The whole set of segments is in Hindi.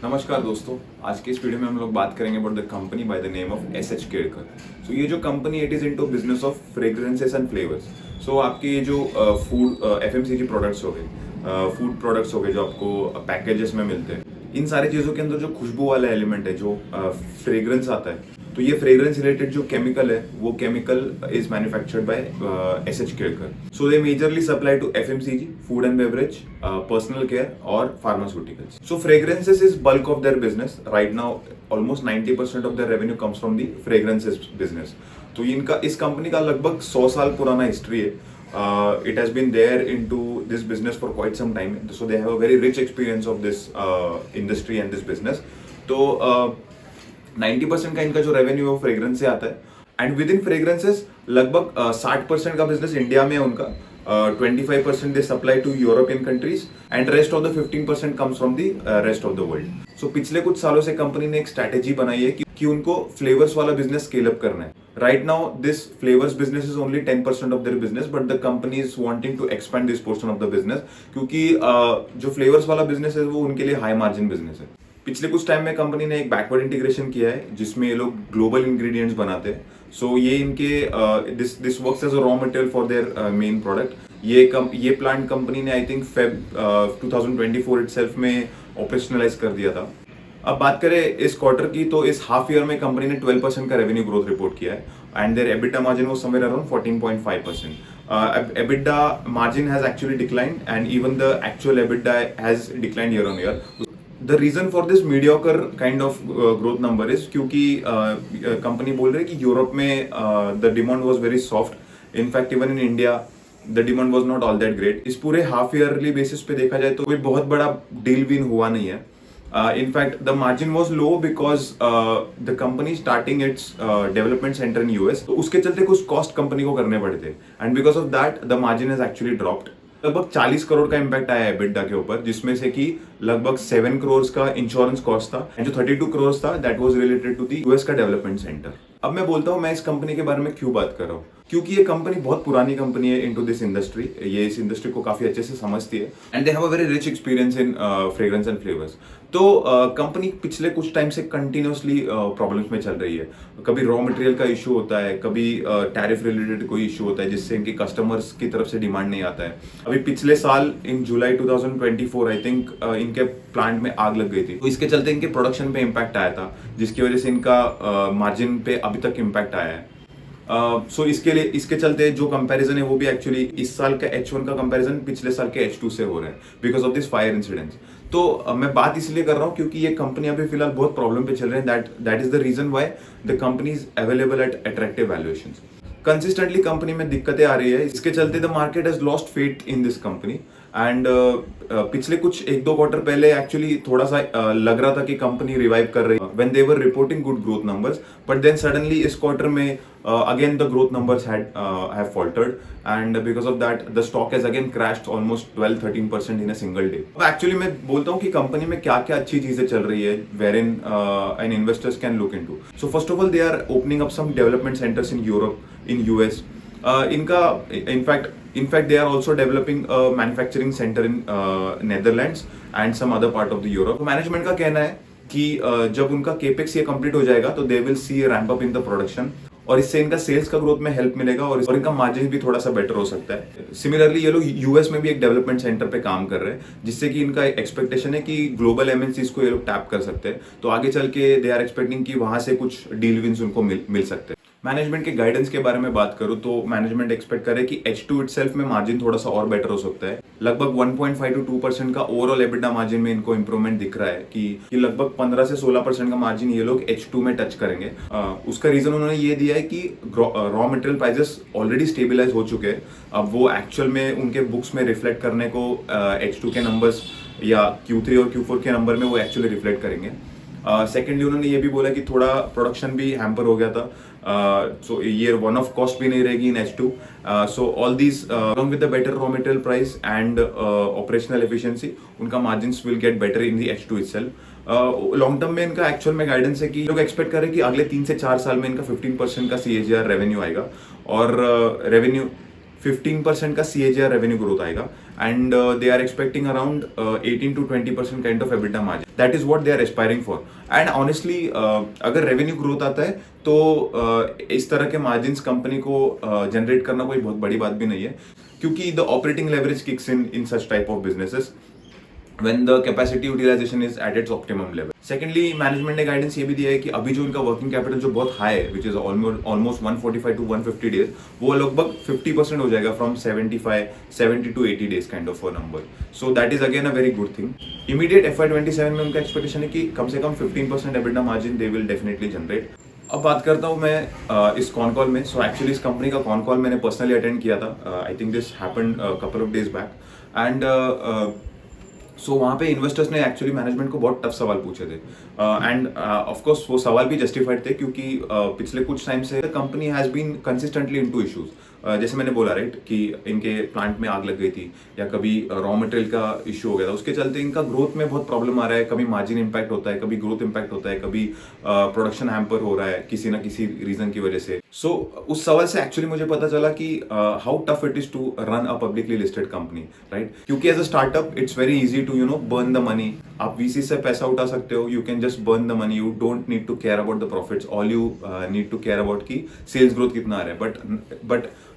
नमस्कार दोस्तों, आज के इस वीडियो में हम लोग बात करेंगे about the company by the name of S H. Kelkar. So ये जो company it is into business of fragrances and flavours. So आपके ये जो फूड एफएमसीजी प्रोडक्ट्स हो गए, फूड प्रोडक्ट्स हो गए जो आपको पैकेजेस में मिलते हैं, इन सारी चीज़ों के अंदर जो खुशबू वाला एलिमेंट है, जो फ्रेग्रेंस आता है, तो ये फ्रेग्रेंस रिलेटेड जो केमिकल है वो chemical is manufactured by S H. Kelkar. So they majorly supply to FMCG, food and beverage, personal care और pharmaceuticals. So fragrances is bulk of their business right now. Almost 90% of their revenue comes from the fragrances business. तो इनका इस कंपनी का लगभग 100 साल पुराना हिस्ट्री है। It has been there into this business for quite some time, so they have a very rich experience of this industry and this business. तो 90% का इनका जो रेवेन्यू है वो फ्रेग्रेंस से आता है, एंड विद इन फ्रेग्रेंसेस लगभग 60% का बिजनेस इंडिया में है उनका। 25% they supply to European countries and rest of the 15% comes from the rest of the world. So पिछले कुछ सालों से कंपनी ने एक स्ट्रैटेजी बनाई है कि उनको फ्लेवर्स वाला बिजनेस स्केल अप करना है। Right now this flavours business is only 10% of their business, but the company is wanting to expand this portion of the business, क्योंकि जो फ्लेवर्स वाला बिजनेस है वो उनके लिए हाई मार्जिन बिजनेस है। पिछले कुछ टाइम में कंपनी ने एक बैकवर्ड इंटीग्रेशन किया है जिसमें ये लोग ग्लोबल इंग्रेडिएंट्स बनाते हैं। सो ये इनके this works as a raw material for their main product. ये प्लांट कंपनी ने आई थिंक फेब 2024 इटसेल्फ में ऑपरेशनलाइज कर दिया था। अब बात करें इस क्वार्टर की, तो इस हाफ ईयर में कंपनी ने 12% का रेवेन्यू ग्रोथ रिपोर्ट किया है, and their EBITDA margin was somewhere around 14.5%. EBITDA margin has actually declined, and even the actual EBITDA has declined year on year. The reason for this mediocre kind of growth number is क्योंकि कंपनी बोल रही है कि यूरोप में the demand was very soft. In fact, even in India, the demand was not all that great. इस पूरे हाफ ईयरली बेसिस पे देखा जाए तो कोई बहुत बड़ा डील विन हुआ नहीं है। In fact, the margin was low because the company starting its development center in US. तो उसके चलते कुछ कॉस्ट कंपनी को करने पड़े थे, and because of that, the margin has actually dropped. लगभग 40 करोड़ का इम्पैक्ट आया है एबिटा के ऊपर, जिसमें से कि लगभग 7 करोड़ का इंश्योरेंस कॉस्ट था, एंड जो 32 करोड़ था that was related to the US का डेवलपमेंट सेंटर। अब मैं बोलता हूँ मैं इस कंपनी के बारे में क्यों बात कर रहा हूँ, क्योंकि ये कंपनी बहुत पुरानी कंपनी है इनटू दिस इंडस्ट्री। ये इस इंडस्ट्री को काफी अच्छे से समझती है, and they have a very rich experience in fragrance and flavours. तो कंपनी पिछले कुछ टाइम से कंटिन्यूसली प्रॉब्लम्स में चल रही है। कभी रॉ मटेरियल का इशू होता है, कभी टैरिफ रिलेटेड कोई इशू होता है जिससे इनके कस्टमर्स की तरफ से डिमांड नहीं आता है। अभी पिछले साल इन जुलाई 2024 आई थिंक इनके प्लांट में आग लग गई थी, तो इसके चलते इनके प्रोडक्शन पे इम्पैक्ट आया था, जिसकी वजह से इनका मार्जिन पे अभी तक इम्पैक्ट आया है। सो इसके चलते जो कंपैरिजन है वो भी एक्चुअली इस साल का H1 का कंपैरिजन पिछले साल के H2 से हो रहा है because of this fire incidents. तो मैं बात इसलिए कर रहा हूँ क्योंकि ये कंपनी अभी फिलहाल बहुत प्रॉब्लम पे चल रहे हैं। That is the reason why the company is available at attractive valuations. Consistently company में दिक्कतें आ रही है, इसके चलते the market has lost faith in this company, and पिछले कुछ 1-2 क्वार्टर पहले एक्चुअली थोड़ा सा लग रहा था कि कंपनी रिवाइव कर रही है when they were reporting good growth numbers, but then suddenly इस क्वार्टर में again the growth numbers have faltered, and because of that the stock has again crashed almost 12-13% in a single day. अब एक्चुअली मैं बोलता हूँ कि कंपनी में क्या क्या अच्छी चीजें चल रही है wherein an investors can look into. So first of all they are opening up some development centers in Europe, in US. इनका in fact they are also developing a manufacturing center in Netherlands and some other part of the Europe. Management का कहना है कि जब उनका केपेक्स ये कंप्लीट हो जाएगा तो they will see ramp up in the production, और इससे इनका सेल्स का ग्रोथ में हेल्प मिलेगा और इनका मार्जिन भी थोड़ा सा बेटर हो सकता है। सिमिलरली ये लोग यूएस में भी एक डेवलपमेंट सेंटर पे काम कर रहे हैं, जिससे कि इनका एक्सपेक्टेशन है कि ग्लोबल एमएनसीज को ये लोग टैप कर सकते हैं। तो आगे चल के दे आर एक्सपेक्टिंग कि वहां से कुछ डील विंस उनको मिल सकते हैं। मैनेजमेंट के गाइडेंस के बारे में बात करूं तो मैनेजमेंट एक्सपेक्ट करे कि H2 इटसेल्फ में मार्जिन थोड़ा सा और बेटर हो सकता है। लगभग 1.5 to 2% का ओवरऑल एबिटा मार्जिन में इनको इंप्रूवमेंट दिख रहा है कि लगभग 15 से 16% का मार्जिन ये लोग H2 में टच करेंगे। उसका रीजन उन्होंने ये दिया है कि raw material prices already stabilise हो चुके हैं, अब वो एक्चुअल में उनके बुक्स में रिफ्लेक्ट करने को H2 के नंबर्स या Q3 और Q4 के नंबर में वो एक्चुअली रिफ्लेक्ट करेंगे। सेकेंडली उन्होंने ये भी बोला कि थोड़ा प्रोडक्शन भी हैम्पर हो गया था, सो ये वन ऑफ कॉस्ट भी नहीं रहेगी इन H2. So all these along with the better raw material price and operational efficiency, उनका margins will get better in the H2 itself. Long term में इनका एक्चुअल में गाइडेंस है कि लोग एक्सपेक्ट करें कि अगले 3 से 4 साल में इनका 15% का CAGR रेवेन्यू आएगा, और रेवेन्यू 15% का CAGR रेवेन्यू ग्रोथ आएगा, and they are expecting around 18 to 20% kind of EBITDA margin. That is what they are aspiring for. And honestly, अगर revenue growth आता है तो इस तरह के margins कंपनी को generate करना कोई बहुत बड़ी बात भी नहीं है, क्योंकि the operating leverage kicks in such type of businesses when the capacity utilization is at its optimum level. Secondly, management ने गाइडेंस ये भी दिया है कि अभी जो इनका वर्किंग कैपिटल जो बहुत हाई है, which is almost 145 to 150 days, वो लगभग 50% हो जाएगा from 70 to 80 days kind of a number. So that is again a very good thing. Immediate FY27 में उनका एक्सपेक्टेशन है कि कम से कम 15% EBITDA margin they will definitely generate. अब बात करता हूँ मैं इस कॉन कॉल में. सो एक्चुअली इस कंपनी का कॉन कॉल मैंने पर्सनली अटेंड किया था. I think this happened couple of days back. And so वहाँ पे इन्वेस्टर्स ने एक्चुअली मैनेजमेंट को बहुत टफ सवाल पूछे थे. एंड ऑफ कोर्स वो सवाल भी जस्टिफाइड थे, क्योंकि पिछले कुछ टाइम से company has been consistently into issues. जैसे मैंने बोला राइट कि इनके प्लांट में आग लग गई थी, या कभी रॉ मटेरियल का इशू हो गया था, उसके चलते इनका ग्रोथ में बहुत प्रॉब्लम आ रहा है. कभी मार्जिन इम्पैक्ट होता है, कभी ग्रोथ इम्पैक्ट होता है, कभी प्रोडक्शन हैम्पर हो रहा है किसी ना किसी रीजन की वजह से. सो उस सवाल से एक्चुअली मुझे पता चला कि how tough it is to run a publicly listed company, right. क्योंकि as a startup it's very easy to burn the money. आप VC से पैसा उठा सकते हो, you can just burn the money, you don't need to care about the profits. All you need to care about की सेल्स ग्रोथ कितना आ रहा है.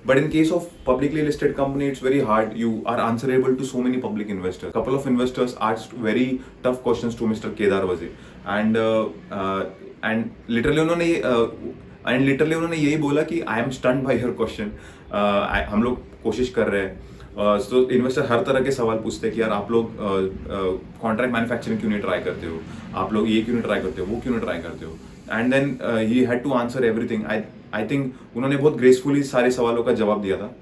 But in case of publicly listed company, it's very hard. You are answerable to so many public investors. Couple of investors asked very tough questions to Mr. Kedar Vaze, and literally उन्होंने यही बोला कि I am stunned by your question. हम लोग कोशिश कर रहे हैं. तो इन्वेस्टर हर तरह के सवाल पूछते हैं कि यार आप लोग कॉन्ट्रैक्ट मैन्युफैक्चरिंग क्यों नहीं ट्राई करते हो, आप लोग ये क्यों नहीं ट्राई करते हो, वो क्यों नहीं ट्राई करते हो. And then he had to answer everything. I think उन्होंने बहुत ग्रेसफुली सारे सवालों का जवाब दिया था.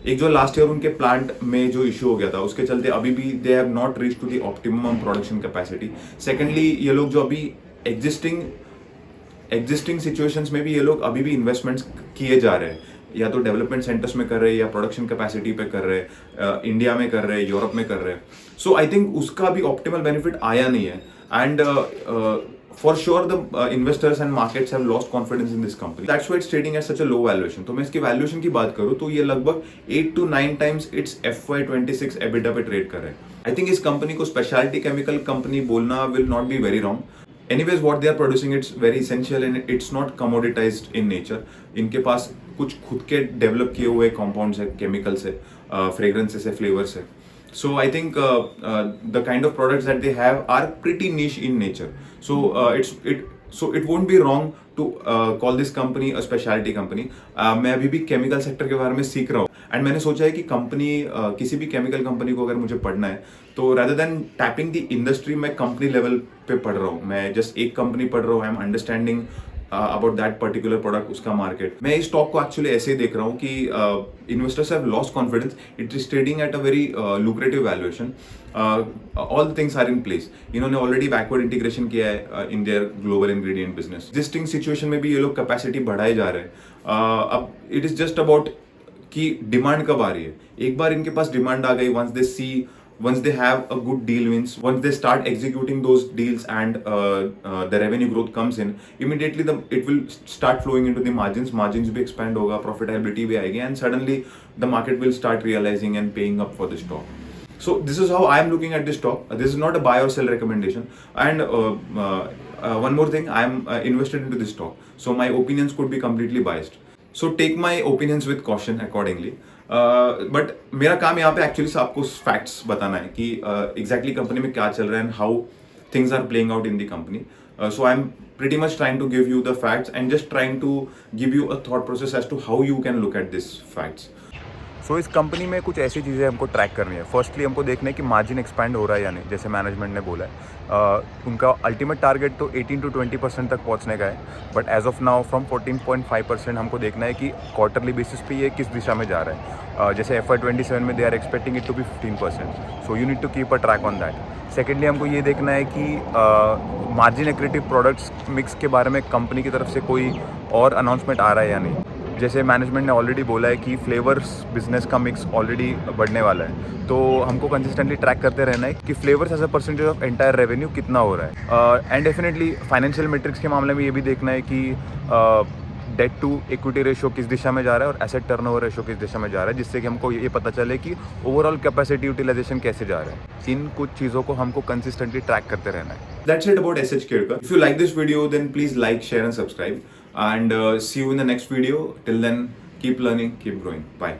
एक जो लास्ट ईयर उनके प्लांट में जो इशू हो गया था, उसके चलते अभी भी they have not reach to the optimum production capacity. Secondly, ये लोग जो अभी एग्जिस्टिंग सिचुएशंस में भी ये लोग अभी भी इन्वेस्टमेंट्स किए जा रहे हैं, या तो डेवलपमेंट सेंटर्स में कर रहे हैं, या प्रोडक्शन कैपेसिटी पे कर रहे हैं, इंडिया में कर रहे हैं, यूरोप में कर रहे हैं. सो आई थिंक उसका भी ऑप्टिमल बेनिफिट आया नहीं है. And for sure the investors and markets have lost confidence in this company. That's why it's trading at such a low valuation. तो मैं इसकी वैल्यूएशन की बात करूँ तो ये लगभग 8 to 9 times its FY26 EBITDA पे ट्रेड कर रहे हैं. I think इस कंपनी को स्पेशलिटी केमिकल कंपनी बोलना will not be very wrong. Anyways, what they are producing, it's very essential and it's not commoditized in nature. इनके पास कुछ खुद के डेवलप किए हुए कंपाउंड्स है, केमिकल से, फ्रेग्रेंसेस है, फ्लेवर्स है. So I think the kind of products that they have are pretty niche in nature. So it won't be wrong to call this company a specialty company. मैं अभी भी केमिकल सेक्टर के बारे में सीख रहा हूँ, एंड मैंने सोचा है कि कंपनी किसी भी केमिकल कंपनी को अगर मुझे पढ़ना है तो rather than tapping the industry, मैं कंपनी लेवल पे पढ़ रहा हूँ. मैं जस्ट एक कंपनी पढ़ रहा हूँ. I am understanding about that particular product, उसका मार्केट. मैं इस स्टॉक को एक्चुअली ऐसे ही देख रहा हूँ कि investors have lost confidence. It is trading at a very lucrative valuation. All the things are in place. इन्होंने ऑलरेडी बैकवर्ड इंटीग्रेशन किया है in their global ingredient business. Existing situation में भी ये लोग कैपेसिटी बढ़ाए जा रहे हैं. अब इट इज जस्ट अबाउट कि डिमांड कब आ रही है. एक बार इनके पास डिमांड आ गई, once they have a good deal wins, once they start executing those deals and the revenue growth comes in, immediately it will start flowing into the margins भी expand होगा, profitability भी आएगी, and suddenly the market will start realizing and paying up for the stock. So this is how I am looking at this stock. This is not a buy or sell recommendation. And one more thing, I am invested into this stock, so my opinions could be completely biased. So take my opinions with caution accordingly. But मेरा काम यहाँ पे एक्चुअली आपको फैक्ट्स बताना है कि एग्जैक्टली कंपनी में क्या चल रहा है and how things are playing out in the company. So I am pretty much trying to give you the facts and just trying to give you a thought process as to how you can look at this facts. So इस कंपनी में कुछ ऐसी चीज़ें हमको ट्रैक करनी है. फर्स्टली हमको देखना है कि मार्जिन एक्सपैंड हो रहा है या नहीं, जैसे मैनेजमेंट ने बोला है. उनका अल्टीमेट टारगेट तो 18 to 20% तक पहुंचने का है, but as of now from 14.5% हमको देखना है कि क्वार्टरली बेसिस पे ये किस दिशा में जा रहा है. जैसे FY27 में they are expecting it to be 15%. So you need to keep a track on that. Secondly हमको ये देखना है कि मार्जिन एक्रेटिव प्रोडक्ट्स मिक्स के बारे में कंपनी की तरफ से कोई और अनाउंसमेंट आ रहा है या नहीं. जैसे मैनेजमेंट ने ऑलरेडी बोला है कि फ्लेवर्स बिजनेस का मिक्स ऑलरेडी बढ़ने वाला है, तो हमको कंसिस्टेंटली ट्रैक करते रहना है कि flavours as a percentage of entire revenue कितना हो रहा है. एंड डेफिनेटली फाइनेंशियल मेट्रिक्स के मामले में ये भी देखना है कि डेट टू इक्विटी रेशो किस दिशा में जा रहा है और एसेट टर्नओवर रेशो किस दिशा में जा रहा है, जिससे कि हमको ये पता चले कि ओवरऑल कैपेसिटी यूटिलाइजेशन कैसे जा रहा है। इन कुछ चीज़ों को हमको कंसिस्टेंटली ट्रैक करते रहना है। That's it about SH Kedkar. If you like this video, then please like, share, and subscribe. And see you in the next video. Till then, keep learning, keep growing. Bye.